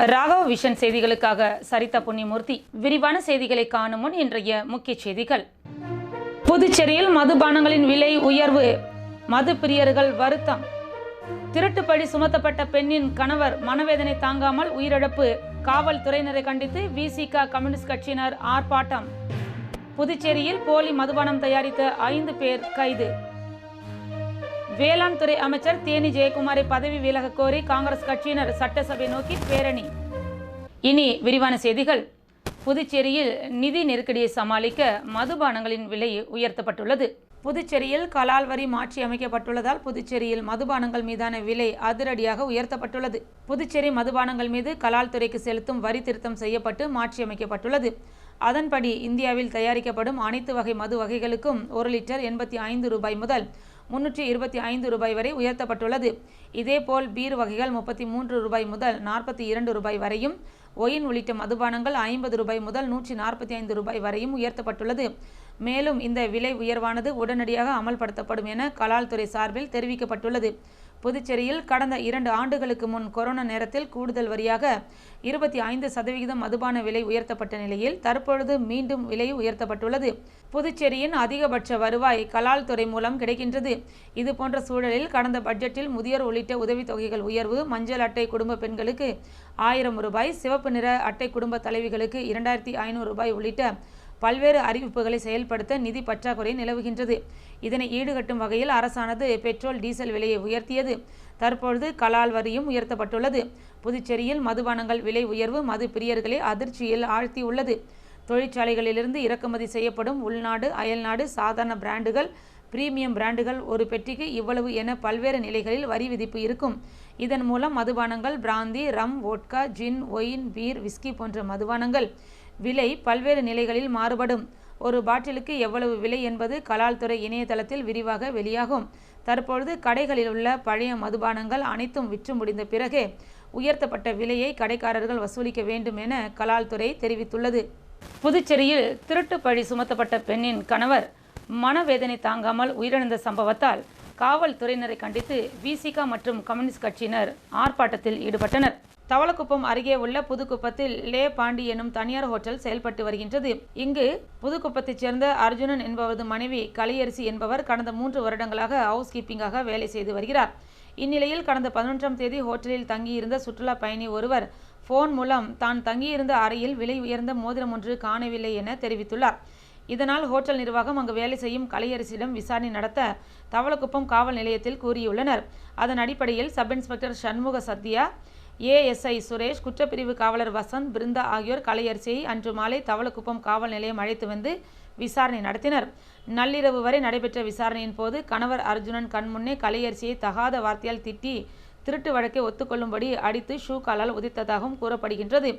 Raghava vision செய்திகளுக்காக சரிதா புண்ணியமூர்த்தி. விரிவான செய்திகளை காணும் முன் இன்றைய முக்கிய செய்திகள். புதுச்சேரியில் மதுபானங்களின் விலை உயர்வு, மது பிரியர்கள் வருத்தம். திருட்டுப்பழி சுமத்தப்பட்ட பெண்ணின் கணவர் மனவேதனை தாங்காமல் உயிரிழப்பு. காவல்துறையினரை கண்டித்து விசிக கம்யூனிஸ்ட் கட்சியினர் ஆர்ப்பாட்டம். புதுச்சேரியில் போலி மதுபானம் தயாரித்த 5 பேர் கைது. வேளாண் துறை அமைச்சர் தேனி ஜெயக்குமாரை பதவி விலக கோரி காங்கிரஸ் கட்சியினர் சட்டசபை நோக்கி பேரணி. இனி விரிவான செய்திகள். புதுச்சேரியில் நிதி நெருக்கடியை சமாளிக்க மதுபானங்களின் விலை உயர்த்தப்பட்டுள்ளது. புதுச்சேரியில் கலால் வரி மாற்றி அமைக்கப்பட்டுள்ளதால் புதுச்சேரியில் மதுபானங்கள் மீதான விலை அதிரடியாக உயர்த்தப்பட்டுள்ளது. புதுச்சேரி மதுபானங்கள் மீது கலால் துறைக்கு செலுத்தும் வரி திருத்தம் செய்யப்பட்டு மாற்றி அமைக்கப்பட்டுள்ளது. அதன்படி இந்தியாவில் தயாரிக்கப்படும் அனைத்து வகை மது வகைகளுக்கும் 1 லிட்டர் 85 ரூபாய் முதல் 325 ரூபாய் வரை உயர்த்தப்பட்டுள்ளது. இதேபோல் பீர் வகைகள் 33 ரூபாய் முதல் 42 ரூபாய் வரையும், ஒயின் உள்ளிட்ட மதுபானங்கள் 50 ரூபாய் முதல் 145 ரூபாய் வரையும் உயர்த்தப்பட்டுள்ளது. மேலும் இந்த விலை உயர்வானது உடனடியாக அமல்படுத்தப்படும் என கலால் துறை சார்பில் தெரிவிக்கப்பட்டுள்ளது. புதுச்சேரியில் கடந்த 2 ஆண்டுகளுக்கு முன் கொரோனா நேரத்தில் கூடுதல் வரியாக 25% மதுபான விலை உயர்த்தப்பட்ட நிலையில் தற்பொழுது மீண்டும் விலை உயர்த்தப்பட்டுள்ளது. புதுச்சேரியின் அதிகபட்ச வருவாய் கலால் துறை மூலம் கிடைக்கின்றது. இதுபோன்ற சூழலில் கடந்த பட்ஜெட்டில் முதியோர் உள்ளிட்ட உதவித்தொகைகள் உயர்வு, மஞ்சள் அட்டை குடும்ப பெண்களுக்கு 1000 ரூபாய், சிவப்பு நிற அட்டை குடும்ப தலைவிகளுக்கு 2500 ரூபாய் உள்ளிட்ட பல்வேறு அறிவிப்புகளை செயல்படுத்த நிதி பற்றாக்குறை நிலவுகின்றது. இதனை ஈடுகட்டும் வகையில் அரசானது பெட்ரோல், டீசல் விலையை உயர்த்தியது. தற்பொழுது கலால் வரியும் உயர்த்தப்பட்டுள்ளது. புதுச்சேரியில் மதுபானங்கள் விலை உயர்வு மது பிரியர்களை அதிர்ச்சியில் ஆழ்த்தியுள்ளது. தொழிற்சாலைகளிலிருந்து இறக்குமதி செய்யப்படும் உள்நாடு, அயல்நாடு, சாதாரண பிராண்டுகள், பிரீமியம் பிராண்டுகள், ஒரு பெட்டிக்கு இவ்வளவு என பல்வேறு நிலைகளில் வரி விதிப்பு இருக்கும். இதன் மூலம் மதுபானங்கள், பிராந்தி, ரம், வோட்கா, ஜின், ஒயின், பீர், விஸ்கி போன்ற மதுபானங்கள் விலை பல்வேறு நிலைகளில் மாறுபடும். ஒரு பாட்டிலுக்கு எவ்வளவு விலை என்பது கலால் துறை இணையதளத்தில் விரிவாக வெளியாகும். தற்பொழுது கடைகளில் உள்ள பழைய மதுபானங்கள் அனைத்தும் விற்று முடிந்த பிறகே உயர்த்தப்பட்ட விலையை கடைக்காரர்கள் வசூலிக்க வேண்டும் என கலால் துறை தெரிவித்துள்ளது. புதுச்சேரியில் திருட்டு பழி சுமத்தப்பட்ட பெண்ணின் கணவர் மனவேதனை தாங்காமல் உயிரிழந்த சம்பவத்தால் காவல்துறையினரை கண்டித்து விசிக மற்றும் கம்யூனிஸ்ட் கட்சியினர் ஆர்ப்பாட்டத்தில் ஈடுபட்டனர். தவளக்குப்பம் அருகே உள்ள புதுக்குப்பத்தில் லே பாண்டி எனும் தனியார் ஹோட்டல் செயல்பட்டு வருகின்றது. இங்கு புதுக்குப்பத்தைச் சேர்ந்த அர்ஜுனன் என்பவரது மனைவி கலையரசி என்பவர் கடந்த 3 வருடங்களாக ஹவுஸ் கீப்பிங்காக வேலை செய்து வருகிறார். இந்நிலையில் கடந்த 11ஆம் தேதி ஹோட்டலில் தங்கியிருந்த சுற்றுலா பயணி ஒருவர் போன் மூலம் தான் தங்கியிருந்த அறையில் விலை உயர்ந்த மோதிரம் ஒன்று காணவில்லை என தெரிவித்துள்ளார். இதனால் ஹோட்டல் நிர்வாகம் அங்கு வேலை செய்யும் கலையரசியிடம் விசாரணை நடத்த தவளக்குப்பம் காவல் நிலையத்தில் கூறியுள்ளனர். அதன் அடிப்படையில் sub inspector Shanmuga Sathya, ASI Suresh, குற்றப்பிரிவு காவலர் வசந்த், பிருந்தா ஆகியோர் கலையரசியை அன்று மாலை தவளக்குப்பம் காவல் நிலையம் அழைத்து வந்து விசாரணை நடத்தினர். நள்ளிரவு வரை நடைபெற்ற விசாரணையின் போது கணவர் அர்ஜுனன் கண்முன்னே கலையரசியை தகாத வார்த்தையால் திட்டி திருட்டு வழக்கை ஒத்துக்கொள்ளும்படி அடித்து ஷூ காலால் உதைத்ததாகவும் கூறப்படுகின்றது.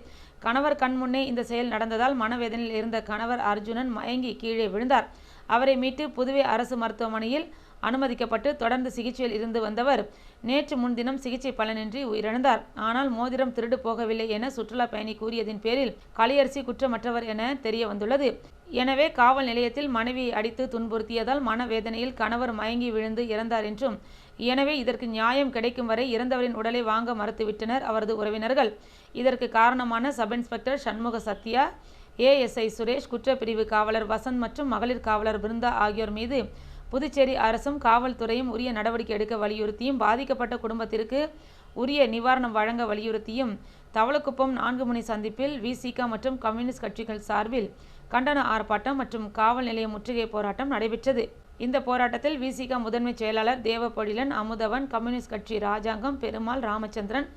கணவர் கண்முன்னே இந்த செயல் நடந்ததால் மனவேதனையில் இருந்த கணவர் அர்ஜுனன் மயங்கி கீழே விழுந்தார். அவரை மீட்டு புதுவை அரசு மருத்துவமனையில் அனுமதிக்கப்பட்டு தொடர்ந்து சிகிச்சையில் இருந்து வந்தவர் நேற்று முன்தினம் சிகிச்சை பலனின்றி உயிரிழந்தார். ஆனால் மோதிரம் திருடு போகவில்லை என சுற்றுலா பயணி கூறியதின் பேரில் கலையரசி குற்றமற்றவர் என தெரிய வந்துள்ளது. எனவே காவல் நிலையத்தில் மனைவியை அடித்து துன்புறுத்தியதால் மனவேதனையில் கணவர் மயங்கி விழுந்து இறந்தார் என்றும், எனவே இதற்கு நியாயம் கிடைக்கும் வரை இறந்தவரின் உடலை வாங்க மறுத்துவிட்டனர் அவரது உறவினர்கள். இதற்கு காரணமான sub inspector Shanmuga Sathya, ASI Suresh, குற்றப்பிரிவு காவலர் வசந்த் மற்றும் மகளிர் காவலர் பிருந்தா ஆகியோர் மீது புதுச்சேரி அரசும் காவல்துறையும் உரிய நடவடிக்கை எடுக்க வலியுறுத்தியும், பாதிக்கப்பட்ட குடும்பத்திற்கு உரிய நிவாரணம் வழங்க வலியுறுத்தியும் தவளக்குப்பம் 4 முனை சந்திப்பில் விசிக மற்றும் கம்யூனிஸ்ட் கட்சிகள் சார்பில் கண்டன ஆர்ப்பாட்டம் மற்றும் காவல் நிலைய முற்றுகை போராட்டம் நடைபெற்றது. இந்த போராட்டத்தில் விசிக முதன்மை செயலாளர் தேவபொழிலன், அமுதவன், கம்யூனிஸ்ட் கட்சி ராஜாங்கம், பெருமாள், ராமச்சந்திரன்,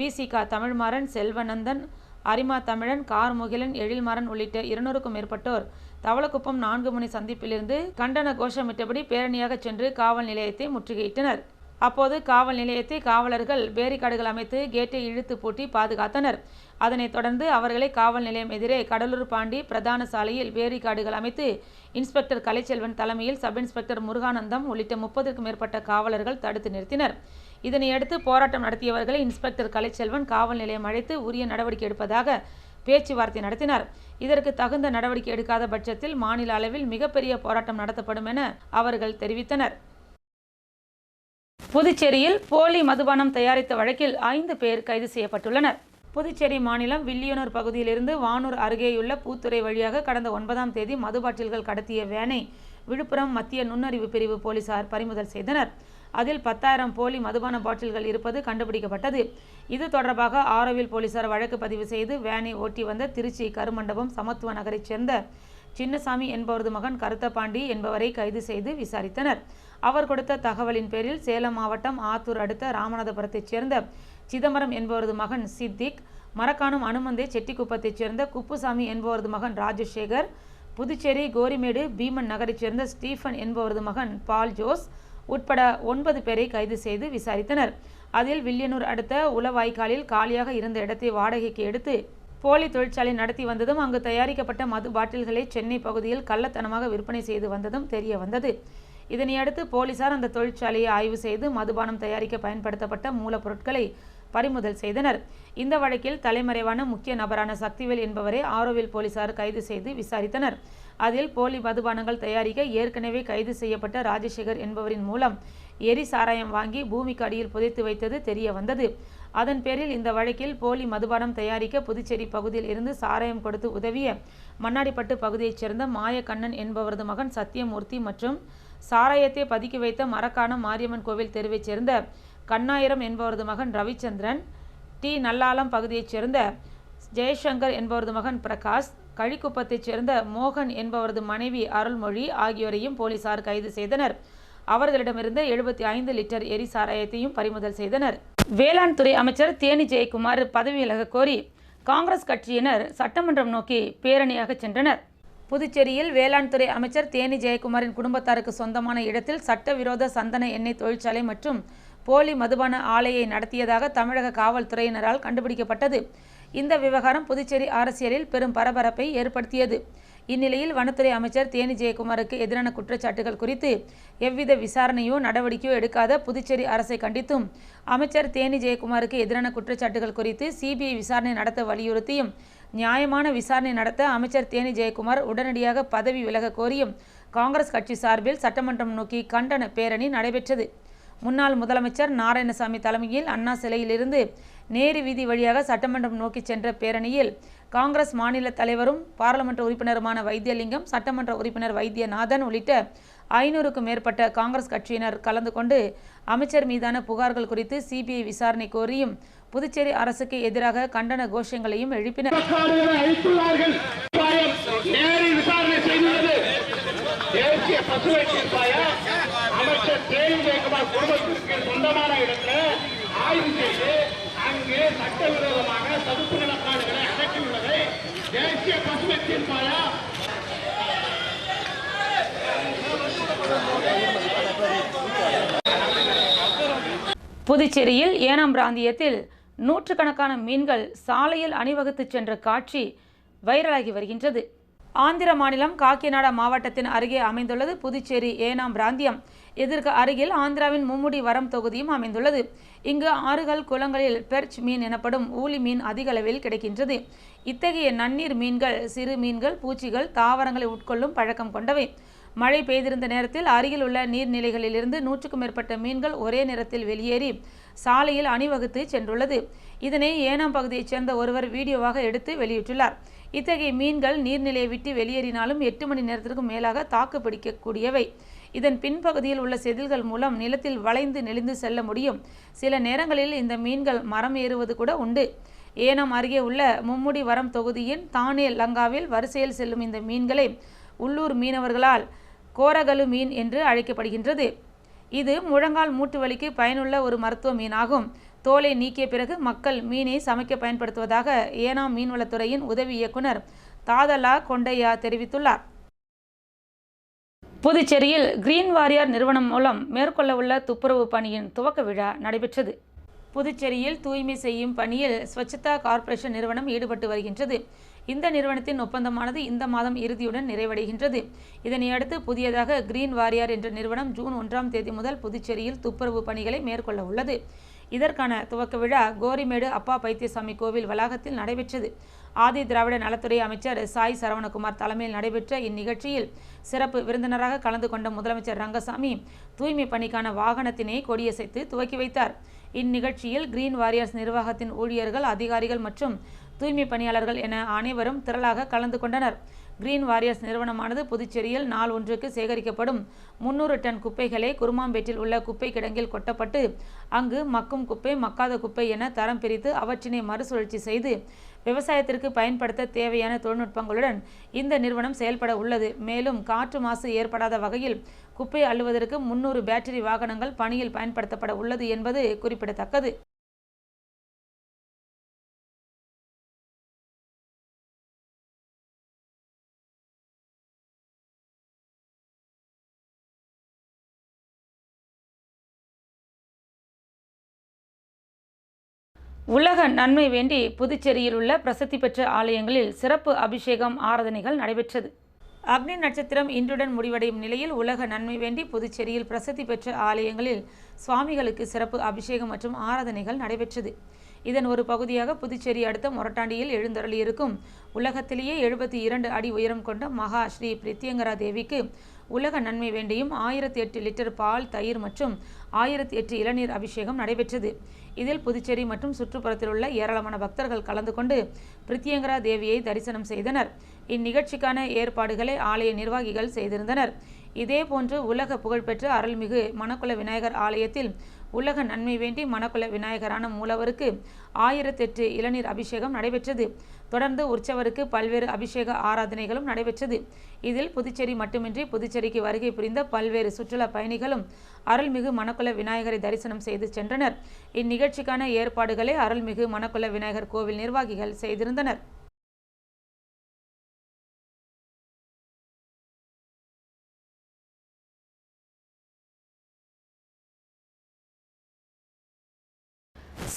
விசிக தமிழ்மாறன், செல்வநந்தன், அரிமா தமிழன், கார்முகிலன், எழில்மாறன் உள்ளிட்ட 200க்கும் மேற்பட்டோர் தவளக்குப்பம் 4 முனை சந்திப்பிலிருந்து கண்டன கோஷமிட்டபடி பேரணியாக சென்று காவல் நிலையத்தை முற்றுகையிட்டனர். அப்போது காவல் நிலையத்தை காவலர்கள் பேரிகார்டுகள் அமைத்து கேட்டை இழுத்து பூட்டி பாதுகாத்தனர். அதனைத் தொடர்ந்து அவர்களை காவல் நிலையம் எதிரே கடலூர் பாண்டி பிரதான சாலையில் பேரிகார்டுகள் அமைத்து இன்ஸ்பெக்டர் கலைச்செல்வன் தலைமையில் சப் இன்ஸ்பெக்டர் முருகானந்தம் உள்ளிட்ட 30க்கும் மேற்பட்ட காவலர்கள் தடுத்து நிறுத்தினர். இதனையடுத்து போராட்டம் நடத்தியவர்களை இன்ஸ்பெக்டர் கலைச்செல்வன் காவல் நிலையம் அழைத்து உரிய நடவடிக்கை எடுப்பதாக பேச்சுவார்த்தை நடத்தினார். இதற்கு தகுந்த நடவடிக்கை எடுக்காத பட்சத்தில் மாநில அளவில் மிகப்பெரிய போராட்டம் நடத்தப்படும் என அவர்கள் தெரிவித்தனர். புதுச்சேரியில் போலி மதுபானம் தயாரித்த வழக்கில் 5 பேர் கைது செய்யப்பட்டுள்ளனர். புதுச்சேரி மாநிலம் வில்லியனூர் பகுதியிலிருந்து வானூர் அருகேயுள்ள பூத்துறை வழியாக கடந்த 9ஆம் தேதி மது பாட்டில்கள் கடத்திய வேனை விழுப்புரம் மத்திய நுண்ணறிவு பிரிவு போலீசார் பறிமுதல் செய்தனர். அதில் 10,000 போலி மதுபான பாட்டில்கள் இருப்பது கண்டுபிடிக்கப்பட்டது. இது தொடர்பாக ஆரோவில் போலீசார் வழக்கு பதிவு செய்து வேனை ஓட்டி வந்த திருச்சி கருமண்டபம் சமத்துவ நகரைச் சேர்ந்த சின்னசாமி என்பவரது மகன் கருத்தபாண்டி என்பவரை கைது செய்து விசாரித்தனர். அவர் கொடுத்த தகவலின் பேரில் சேலம் மாவட்டம் ஆத்தூர் அடுத்த ராமநாதபுரத்தைச் சேர்ந்த சிதம்பரம் என்பவரது மகன் சித்திக், மரக்காணம் அனுமந்தே செட்டிக்குப்பத்தைச் சேர்ந்த குப்புசாமி என்பவரது மகன் ராஜசேகர், புதுச்சேரி கோரிமேடு பீமன் நகரைச் சேர்ந்த ஸ்டீஃபன் என்பவரது மகன் பால் ஜோஸ் உட்பட 9 பேரை கைது செய்து விசாரித்தனர். அதில் வில்லியனூர் அடுத்த உளவாய்க்காலில் காலியாக இருந்த இடத்தை வாடகைக்கு எடுத்து போலி தொழிற்சாலை நடத்தி வந்ததும், அங்கு தயாரிக்கப்பட்ட மது பாட்டில்களை சென்னை பகுதியில் கள்ளத்தனமாக விற்பனை செய்து வந்ததும் தெரிய வந்தது. இதனையடுத்து போலீசார் அந்த தொழிற்சாலையை ஆய்வு செய்து மதுபானம் தயாரிக்க பயன்படுத்தப்பட்ட மூலப்பொருட்களை பறிமுதல் செய்தனர். இந்த வழக்கில் தலைமறைவான முக்கிய நபரான சக்திவேல் என்பவரை ஆரோவில் போலீசார் கைது செய்து விசாரித்தனர். அதில் போலி மதுபானங்கள் தயாரிக்க ஏற்கனவே கைது செய்யப்பட்ட ராஜசேகர் என்பவரின் மூலம் எரி சாராயம் வாங்கி பூமிக்கு அடியில் புதைத்து வைத்தது தெரிய வந்தது. அதன் பேரில் இந்த வழக்கில் போலி மதுபானம் தயாரிக்க புதுச்சேரி பகுதியில் இருந்து சாராயம் கொடுத்து உதவிய மண்ணாடிப்பட்டு பகுதியைச் சேர்ந்த மாயக்கண்ணன் என்பவரது மகன் சத்தியமூர்த்தி மற்றும் சாராயத்தை பதுக்கி வைத்த மரக்காணம் மாரியம்மன் கோவில் தெருவைச் சேர்ந்த கண்ணாயிரம் என்பவரது மகன் ரவிச்சந்திரன், டி நல்லாலம் பகுதியைச் சேர்ந்த ஜெயசங்கர் என்பவரது மகன் பிரகாஷ், கழிக்குப்பத்தைச் சேர்ந்த மோகன் என்பவரது மனைவி அருள்மொழி ஆகியோரையும் போலீசார் கைது செய்தனர். அவர்களிடமிருந்து 75 லிட்டர் எரி சாராயத்தையும் பறிமுதல் செய்தனர். வேளாண் துறை அமைச்சர் தேனி ஜெயக்குமார் பதவி விலக கோரி காங்கிரஸ் கட்சியினர் சட்டமன்றம் நோக்கி பேரணியாக சென்றனர். புதுச்சேரியில் வேளாண் துறை அமைச்சர் தேனி ஜெயக்குமாரின் குடும்பத்தாருக்கு சொந்தமான இடத்தில் சட்டவிரோத சந்தன எண்ணெய் தொழிற்சாலை மற்றும் போலி மதுபான ஆலையை நடத்தியதாக தமிழக காவல்துறையினரால் கண்டுபிடிக்கப்பட்டது. இந்த விவகாரம் புதுச்சேரி அரசியலில் பெரும் பரபரப்பை ஏற்படுத்தியது. இந்நிலையில் வனத்துறை அமைச்சர் தேனி ஜெயக்குமாருக்கு எதிரான குற்றச்சாட்டுகள் குறித்து எவ்வித விசாரணையோ நடவடிக்கையோ எடுக்காத புதுச்சேரி அரசை கண்டித்தும், அமைச்சர் தேனி ஜெயக்குமாருக்கு எதிரான குற்றச்சாட்டுகள் குறித்து சிபிஐ விசாரணை நடத்த வலியுறுத்தியும், நியாயமான விசாரணை நடத்த அமைச்சர் தேனி ஜெயக்குமார் உடனடியாக பதவி விலக கோரியும் காங்கிரஸ் கட்சி சார்பில் சட்டமன்றம் நோக்கி கண்டன பேரணி நடைபெற்றது. முன்னாள் முதலமைச்சர் நாராயணசாமி தலைமையில் அண்ணா சிலையிலிருந்து நேரு வீதி வழியாக சட்டமன்றம் நோக்கி சென்ற பேரணியில் காங்கிரஸ் மாநில தலைவரும் பாராளுமன்ற உறுப்பினருமான வைத்தியலிங்கம், சட்டமன்ற உறுப்பினர் வைத்தியநாதன் உள்ளிட்ட 500க்கும் மேற்பட்ட காங்கிரஸ் கட்சியினர் கலந்து கொண்டு அமைச்சர் மீதான புகார்கள் குறித்து சிபிஐ விசாரணை கோரியும் புதுச்சேரி அரசுக்கு எதிராக கண்டன கோஷங்களையும் எழுப்பினர். தேசிய பசுமை தீர்ப்பாயம் அமைச்சர் தேனி ஜெயக்குமார் குடும்பத்திற்கு சொந்தமான இடத்தில் ஆய்வு செய்து அங்கு சட்டவிரோதமாக சதுப்பு நிலக்காடுகளை அகற்றியுள்ளதை தேசிய பசுமை தீர்ப்பாயம் புதுச்சேரியில் ஏனாம் பிராந்தியத்தில் நூற்றுக்கணக்கான மீன்கள் சாலையில் அணிவகுத்து சென்ற காட்சி வைரலாகி வருகின்றது. ஆந்திர மாநிலம் காக்கிநாடா மாவட்டத்தின் அருகே அமைந்துள்ளது புதுச்சேரி ஏனாம் பிராந்தியம். இதற்கு அருகில் ஆந்திராவின் மும்முடி வரம் தொகுதியும் அமைந்துள்ளது. இங்கு ஆறுகள், குளங்களில் பெர்ச் மீன் எனப்படும் ஊளி மீன் அதிக அளவில் கிடைக்கின்றது. இத்தகைய நன்னீர் மீன்கள் சிறு மீன்கள், பூச்சிகள், தாவரங்களை உட்கொள்ளும் பழக்கம் கொண்டவை. மழை பெய்திருந்த நேரத்தில் அருகில் உள்ள நீர்நிலைகளிலிருந்து 100க்கும் மேற்பட்ட மீன்கள் ஒரே நேரத்தில் வெளியேறி சாலையில் அணிவகுத்து சென்றுள்ளது. இதனை ஏனாம் பகுதியைச் சேர்ந்த ஒருவர் வீடியோவாக எடுத்து வெளியிட்டுள்ளார். இத்தகைய மீன்கள் நீர்நிலையை விட்டு வெளியேறினாலும் 8 மணி நேரத்திற்கும் மேலாக தாக்கு பிடிக்கக்கூடியவை. இதன் பின்பகுதியில் உள்ள செதில்கள் மூலம் நிலத்தில் வளைந்து நெளிந்து செல்ல முடியும். சில நேரங்களில் இந்த மீன்கள் மரம் ஏறுவது கூட உண்டு. ஏனாம் அருகே உள்ள மும்முடி வரம் தொகுதியின் தானே லங்காவில் வரிசையில் செல்லும் இந்த மீன்களை உள்ளூர் மீனவர்களால் கோரகலு மீன் என்று அழைக்கப்படுகின்றது. இது முழங்கால் மூட்டு வலிக்கு பயனுள்ள ஒரு மருத்துவ மீனாகும். தோலை நீக்கிய பிறகு மக்கள் மீனை சமைக்க பயன்படுத்துவதாக ஏனாம் மீன்வளத்துறையின் உதவி இயக்குனர் தாதலா கொண்டையா தெரிவித்துள்ளார். புதுச்சேரியில் கிரீன் வாரியர் நிறுவனம் மூலம் மேற்கொள்ள உள்ள துப்புரவு பணியின் துவக்க விழா நடைபெற்றது. புதுச்சேரியில் தூய்மை செய்யும் பணியில் ஸ்வச்சதா கார்ப்பரேஷன் நிறுவனம் ஈடுபட்டு வருகின்றது. இந்த நிறுவனத்தின் ஒப்பந்தமானது இந்த மாதம் இறுதியுடன் நிறைவடைகின்றது. இதனையடுத்து புதியதாக கிரீன் வாரியர் என்ற நிறுவனம் ஜூன் 1ஆம் தேதி முதல் புதுச்சேரியில் துப்புரவு பணிகளை மேற்கொள்ள உள்ளது. இதற்கான துவக்க விழா கோரிமேடு அப்பா பைத்தியசாமி கோவில் வளாகத்தில் நடைபெற்றது. ஆதி திராவிட நலத்துறை அமைச்சர் சாய் சரவணகுமார் தலைமையில் நடைபெற்ற இந்நிகழ்ச்சியில் சிறப்பு விருந்தினராக கலந்து கொண்ட முதலமைச்சர் ரங்கசாமி தூய்மை பணிக்கான வாகனத்தினை கொடியசைத்து துவக்கி வைத்தார். இந்நிகழ்ச்சியில் கிரீன் வாரியர்ஸ் நிர்வாகத்தின் ஊழியர்கள், அதிகாரிகள் மற்றும் தூய்மை பணியாளர்கள் என அனைவரும் திரளாக கலந்து கொண்டனர். கிரீன் வாரியர்ஸ் நிறுவனமானது புதுச்சேரியில் நாள் ஒன்றுக்கு சேகரிக்கப்படும் 300 டன் குப்பைகளை குருமாம்பேட்டில் உள்ள குப்பை கிடங்கில் கொட்டப்பட்டு அங்கு மக்கும் குப்பை, மக்காத குப்பை என தரம் பிரித்து அவற்றினை மறுசுழற்சி செய்து விவசாயத்திற்கு பயன்படுத்த தேவையான தொழில்நுட்பங்களுடன் இந்த நிறுவனம் செயல்பட உள்ளது. மேலும் காற்று மாசு ஏற்படாத வகையில் குப்பை அள்ளுவதற்கு 300 பேட்டரி வாகனங்கள் பணியில் பயன்படுத்தப்பட உள்ளது என்பது குறிப்பிடத்தக்கது. உலக நன்மை வேண்டி புதுச்சேரியில் உள்ள பிரசித்தி பெற்ற ஆலயங்களில் சிறப்பு அபிஷேகம், ஆராதனைகள் நடைபெற்றது. அக்னி நட்சத்திரம் இன்றுடன் முடிவடையும் நிலையில் உலக நன்மை வேண்டி புதுச்சேரியில் பிரசித்தி பெற்ற ஆலயங்களில் சுவாமிகளுக்கு சிறப்பு அபிஷேகம் மற்றும் ஆராதனைகள் நடைபெற்றது. இதன் ஒரு பகுதியாக புதுச்சேரி அடுத்த மொரட்டாண்டியில் எழுந்தருளியிருக்கும் உலகத்திலேயே 72 அடி உயரம் கொண்ட மகா ஸ்ரீ பிரித்யங்கரா தேவிக்கு உலக நன்மை வேண்டியும் 1008 லிட்டர் பால், தயிர் மற்றும் 1008 இளநீர் அபிஷேகம் நடைபெற்றது. இதில் புதுச்சேரி மற்றும் சுற்றுப்புறத்தில் உள்ள ஏராளமான பக்தர்கள் கலந்து கொண்டு பிரித்யங்கரா தேவியை தரிசனம் செய்தனர். இந்நிகழ்ச்சிக்கான ஏற்பாடுகளை ஆலய நிர்வாகிகள் செய்திருந்தனர். இதேபோன்று உலக புகழ்பெற்ற அருள்மிகு மணக்குள விநாயகர் ஆலயத்தில் உலக நன்மை வேண்டி மணக்குள விநாயகரான மூலவருக்கு 1008 இளநீர் அபிஷேகம் நடைபெற்றது. தொடர்ந்து உற்சவருக்கு பல்வேறு அபிஷேக ஆராதனைகளும் நடைபெற்றது. இதில் புதுச்சேரி மட்டுமின்றி புதுச்சேரிக்கு வருகை புரிந்த பல்வேறு சுற்றுலா பயணிகளும் அருள்மிகு மணக்குள விநாயகரை தரிசனம் செய்து சென்றனர். இந்நிகழ்ச்சிக்கான ஏற்பாடுகளை அருள்மிகு மணக்குள விநாயகர் கோவில் நிர்வாகிகள் செய்திருந்தனர்.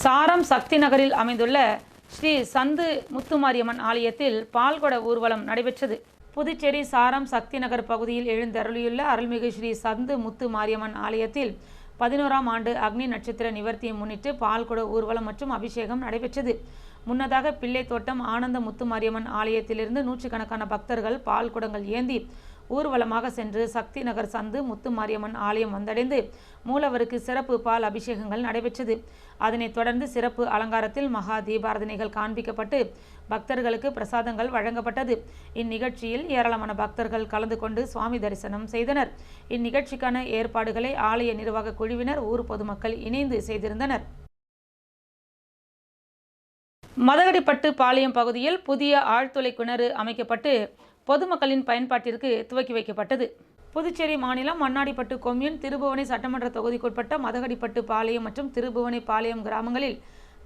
சாரம் சக்தி நகரில் அமைந்துள்ள ஸ்ரீ சந்து முத்துமாரியம்மன் ஆலயத்தில் பால்குட ஊர்வலம் நடைபெற்றது. புதுச்சேரி சாரம் சக்தி நகர் பகுதியில் எழுந்தருளியுள்ள அருள்மிகு ஸ்ரீ சந்து முத்து மாரியம்மன் ஆலயத்தில் 11ஆம் ஆண்டு அக்னி நட்சத்திர நிவர்த்தியை முன்னிட்டு பால்குட ஊர்வலம் மற்றும் அபிஷேகம் நடைபெற்றது. முன்னதாக பிள்ளைத்தோட்டம் ஆனந்த முத்துமாரியம்மன் ஆலயத்திலிருந்து நூற்றுக்கணக்கான பக்தர்கள் பால்குடங்கள் ஏந்தி ஊர்வலமாக சென்று சக்தி நகர் சந்து முத்துமாரியம்மன் ஆலயம் வந்தடைந்து மூலவருக்கு சிறப்பு பால் அபிஷேகங்கள் நடைபெற்றது. அதனைத் தொடர்ந்து சிறப்பு அலங்காரத்தில் மகா தீபாராதனைகள் காண்பிக்கப்பட்டு பக்தர்களுக்கு பிரசாதங்கள் வழங்கப்பட்டது. இந்நிகழ்ச்சியில் ஏராளமான பக்தர்கள் கலந்து கொண்டு சுவாமி தரிசனம் செய்தனர். இந்நிகழ்ச்சிக்கான ஏற்பாடுகளை ஆலய நிர்வாக குழுவினர், ஊர் பொதுமக்கள் இணைந்து செய்திருந்தனர். மதகடிப்பட்டு பாளையம் பகுதியில் புதிய ஆழ்துளை கிணறு அமைக்கப்பட்டு பொதுமக்களின் பயன்பாட்டிற்கு துவக்கி வைக்கப்பட்டது. புதுச்சேரி மாநிலம் மண்ணாடிப்பட்டு கொம்யூன், திருபுவனை சட்டமன்ற தொகுதிக்குட்பட்ட மதகடிப்பட்டு பாளையம் மற்றும் திருபுவனை பாளையம் கிராமங்களில்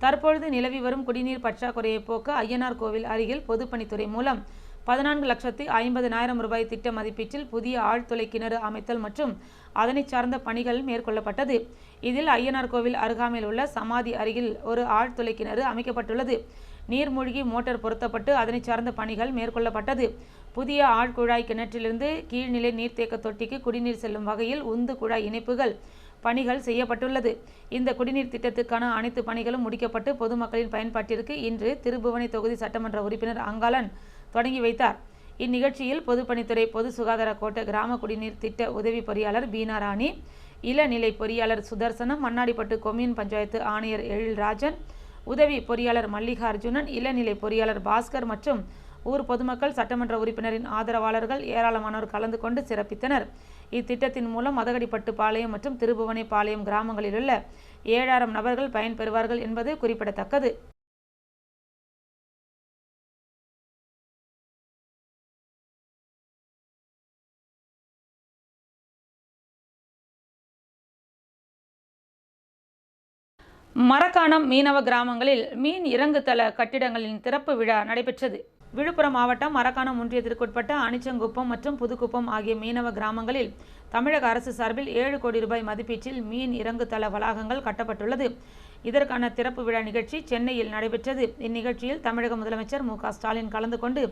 தற்பொழுது நிலவி வரும் குடிநீர் பற்றாக்குறையை போக்க ஐயனார் கோவில் அருகில் பொதுப்பணித்துறை மூலம் 14,50,000 ரூபாய் திட்ட மதிப்பீட்டில் புதிய ஆழ்துளை கிணறு அமைத்தல் மற்றும் அதனை சார்ந்த பணிகள் மேற்கொள்ளப்பட்டது. இதில் ஐயனார் கோவில் அருகாமையில் உள்ள சமாதி அருகில் ஒரு ஆழ்துளை கிணறு அமைக்கப்பட்டுள்ளது. நீர்மூழ்கி மோட்டார் பொருத்தப்பட்டு அதனை சார்ந்த பணிகள் மேற்கொள்ளப்பட்டது. புதிய ஆழ்குழாய் கிணற்றிலிருந்து கீழ்நிலை நீர்த்தேக்க தொட்டிக்கு குடிநீர் செல்லும் வகையில் உந்து குழாய் இணைப்புகள் பணிகள் செய்யப்பட்டுள்ளது. இந்த குடிநீர் திட்டத்துக்கான அனைத்து பணிகளும் முடிக்கப்பட்டு பொதுமக்களின் பயன்பாட்டிற்கு இன்று திருபுவனை தொகுதி சட்டமன்ற உறுப்பினர் அங்காளன் தொடங்கி வைத்தார். இந்நிகழ்ச்சியில் பொதுப்பணித்துறை பொது சுகாதார கோட்ட கிராம குடிநீர் திட்ட உதவி பொறியாளர் பீனா ராணி, இளநிலை பொறியாளர் சுதர்சனம், மண்ணாடிப்பட்டு கொம்யூன் பஞ்சாயத்து ஆணையர் எழில்ராஜன், உதவி பொறியாளர் மல்லிகார்ஜுனன், இளநிலை பொறியாளர் பாஸ்கர் மற்றும் ஊர் பொதுமக்கள், சட்டமன்ற உறுப்பினரின் ஆதரவாளர்கள் ஏராளமானோர் கலந்து கொண்டு சிறப்பித்தனர். இத்திட்டத்தின் மூலம் மதகடிப்பட்டு பாளையம் மற்றும் திருபுவனை பாளையம் கிராமங்களில் உள்ள 7000 நபர்கள் பயன்பெறுவார்கள் என்பது குறிப்பிடத்தக்கது. மரக்காணம் மீனவ கிராமங்களில் மீன் இறங்குதள கட்டிடங்களின் திறப்பு விழா நடைபெற்றது. விழுப்புரம் மாவட்டம் மரக்காணம் ஒன்றியத்திற்குட்பட்ட அணிச்சங்குப்பம் மற்றும் புதுக்குப்பம் ஆகிய மீனவ கிராமங்களில் தமிழக அரசு சார்பில் 7 கோடி ரூபாய் மதிப்பீட்டில் மீன் இறங்குதள வளாகங்கள் கட்டப்பட்டுள்ளது. இதற்கான திறப்பு விழா நிகழ்ச்சி சென்னையில் நடைபெற்றது. இந்நிகழ்ச்சியில் தமிழக முதலமைச்சர் மு.க. ஸ்டாலின் கலந்து கொண்டு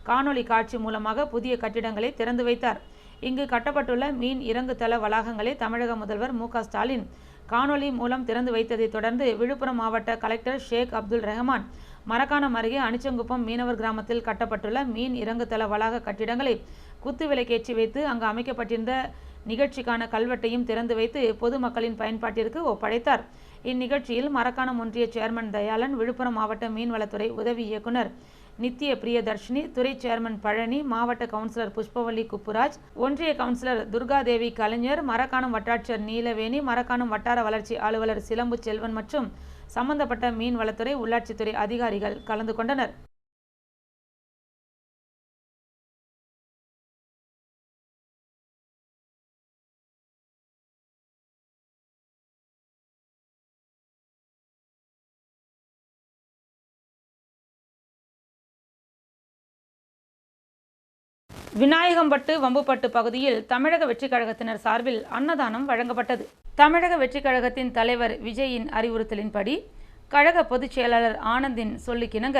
காணொலி காட்சி மூலமாக புதிய கட்டிடங்களை திறந்து வைத்தார். இங்கு கட்டப்பட்டுள்ள மீன் இறங்குதள வளாகங்களை தமிழக முதல்வர் மு.க. ஸ்டாலின் காணொலி மூலம் திறந்து வைத்ததை தொடர்ந்து விழுப்புரம் மாவட்ட கலெக்டர் ஷேக் அப்துல் ரஹ்மான் மரக்காணம் அருகே அனிச்சங்குப்பம் மீனவர் கிராமத்தில் கட்டப்பட்டுள்ள மீன் இறங்குதள வளாக கட்டிடங்களை குத்து விளக்கேற்றி வைத்து அங்கு அமைக்கப்பட்டிருந்த நிகழ்ச்சிக்கான கல்வெட்டையும் திறந்து வைத்து பொதுமக்களின் பயன்பாட்டிற்கு ஒப்படைத்தார். இந்நிகழ்ச்சியில் மரக்காணம் ஒன்றிய சேர்மன் தயாளன், விழுப்புரம் மாவட்ட மீன்வளத்துறை உதவி இயக்குனர் நித்திய பிரியதர்ஷினி, துறை சேர்மன் பழனி, மாவட்ட கவுன்சிலர் புஷ்பவல்லி குப்புராஜ், ஒன்றிய கவுன்சிலர் துர்காதேவி கலைஞர், மரக்காணம் வட்டாட்சியர் நீலவேணி, மரக்காணம் வட்டார வளர்ச்சி அலுவலர் சிலம்பு செல்வன் மற்றும் சம்பந்தப்பட்ட மீன்வளத்துறை, உள்ளாட்சித்துறை அதிகாரிகள் கலந்து கொண்டனர். விநாயகம்பட்டு வம்புப்பட்டு பகுதியில் தமிழக வெற்றிக் கழகத்தினர் சார்பில் அன்னதானம் வழங்கப்பட்டது. தமிழக வெற்றிக் கழகத்தின் தலைவர் விஜயின் அறிவுறுத்தலின்படி கழக பொதுச் செயலாளர் ஆனந்தின் சொல்லுக்கிணங்க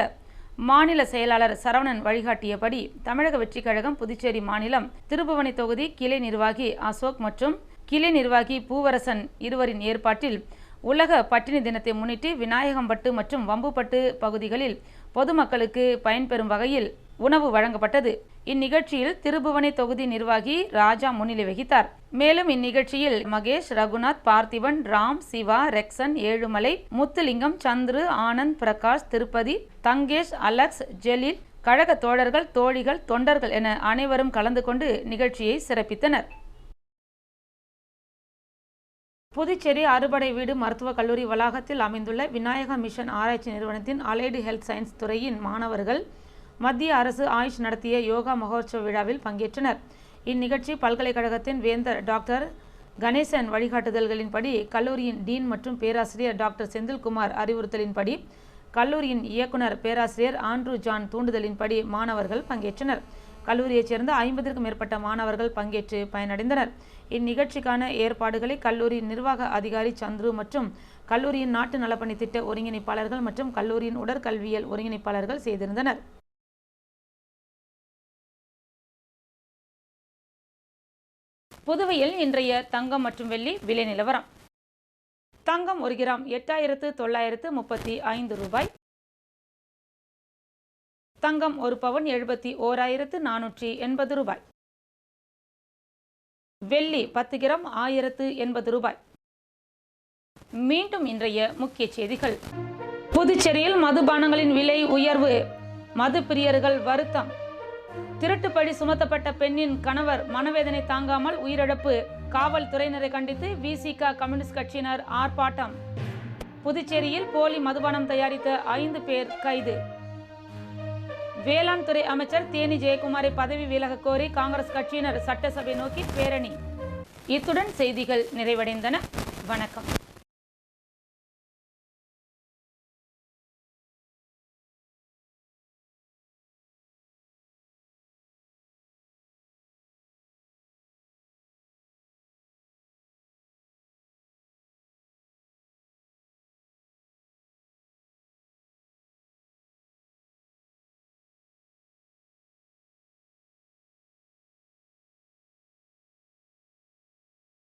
மாநில செயலாளர் சரவணன் வழிகாட்டியபடி தமிழக வெற்றிக் கழகம் புதுச்சேரி மாநிலம் திருபுவனை தொகுதி கிளை நிர்வாகி அசோக் மற்றும் கிளை நிர்வாகி பூவரசன் இருவரின் ஏற்பாட்டில் உலக பட்டினி தினத்தை முன்னிட்டு விநாயகம்பட்டு மற்றும் வம்புப்பட்டு பகுதிகளில் பொதுமக்களுக்கு பயன்பெறும் வகையில் உணவு வழங்கப்பட்டது. இந்நிகழ்ச்சியில் திருபுவனை தொகுதி நிர்வாகி ராஜா முன்னிலை வகித்தார். மேலும் இந்நிகழ்ச்சியில் மகேஷ், ரகுநாத், பார்த்திபன், ராம், சிவா, ரெக்சன், ஏழுமலை, முத்துலிங்கம், சந்துரு, ஆனந்த், பிரகாஷ், திருப்பதி, தங்கேஷ், அலெக்ஸ், ஜெலீல், கழக தோழர்கள், தோழிகள், தொண்டர்கள் என அனைவரும் கலந்து கொண்டு நிகழ்ச்சியை சிறப்பித்தனர். புதுச்சேரி அறுபடை வீடு மருத்துவக் கல்லூரி வளாகத்தில் அமைந்துள்ள விநாயகா மிஷன் ஆராய்ச்சி நிறுவனத்தின் அலைடு ஹெல்த் சயின்ஸ் துறையின் மாணவர்கள் மத்திய அரசு ஆயுஷ் நடத்திய யோகா மகோற்சவ விழாவில் பங்கேற்றனர். இந்நிகழ்ச்சி பல்கலைக்கழகத்தின் வேந்தர் டாக்டர் கணேசன் வழிகாட்டுதல்களின்படி, கல்லூரியின் டீன் மற்றும் பேராசிரியர் டாக்டர் செந்தில்குமார் அறிவுறுத்தலின்படி, கல்லூரியின் இயக்குனர் பேராசிரியர் ஆண்ட்ரூ ஜான் தூண்டுதலின்படி மாணவர்கள் பங்கேற்றனர். கல்லூரியைச் சேர்ந்த 50க்கும் மேற்பட்ட மாணவர்கள் பங்கேற்று பயனடைந்தனர். இந்நிகழ்ச்சிக்கான ஏற்பாடுகளை கல்லூரி நிர்வாக அதிகாரி சந்துரு மற்றும் கல்லூரியின் நாட்டு நலப்பணி திட்ட ஒருங்கிணைப்பாளர்கள் மற்றும் கல்லூரியின் உடற்கல்வியல் ஒருங்கிணைப்பாளர்கள் செய்திருந்தனர். புதுவையில் இன்றைய தங்கம் மற்றும் வெள்ளி விலை நிலவரம். தங்கம் 1 கிராம் 8,935 ரூபாய். தங்கம் 1 பவுன் 71,480 ரூபாய். வெள்ளி 10 கிராம் 1,080 ரூபாய். மீண்டும் இன்றைய முக்கிய செய்திகள். புதுச்சேரியில் மதுபானங்களின் விலை உயர்வு, மது பிரியர்கள் வருத்தம். திருட்டுப்பழி சுமத்தப்பட்ட பெண்ணின் கணவர் மனவேதனை தாங்காமல் உயிரிழப்பு. காவல்துறையினரை கண்டித்து விசிக கம்யூனிஸ்ட் கட்சியினர் ஆர்ப்பாட்டம். புதுச்சேரியில் போலி மதுபானம் தயாரித்த 5 பேர் கைது. வேளாண் துறை அமைச்சர் தேனி ஜெயக்குமாரை பதவி விலக கோரி காங்கிரஸ் கட்சியினர் சட்டசபை நோக்கி பேரணி. இத்துடன் செய்திகள் நிறைவடைந்தன. வணக்கம்.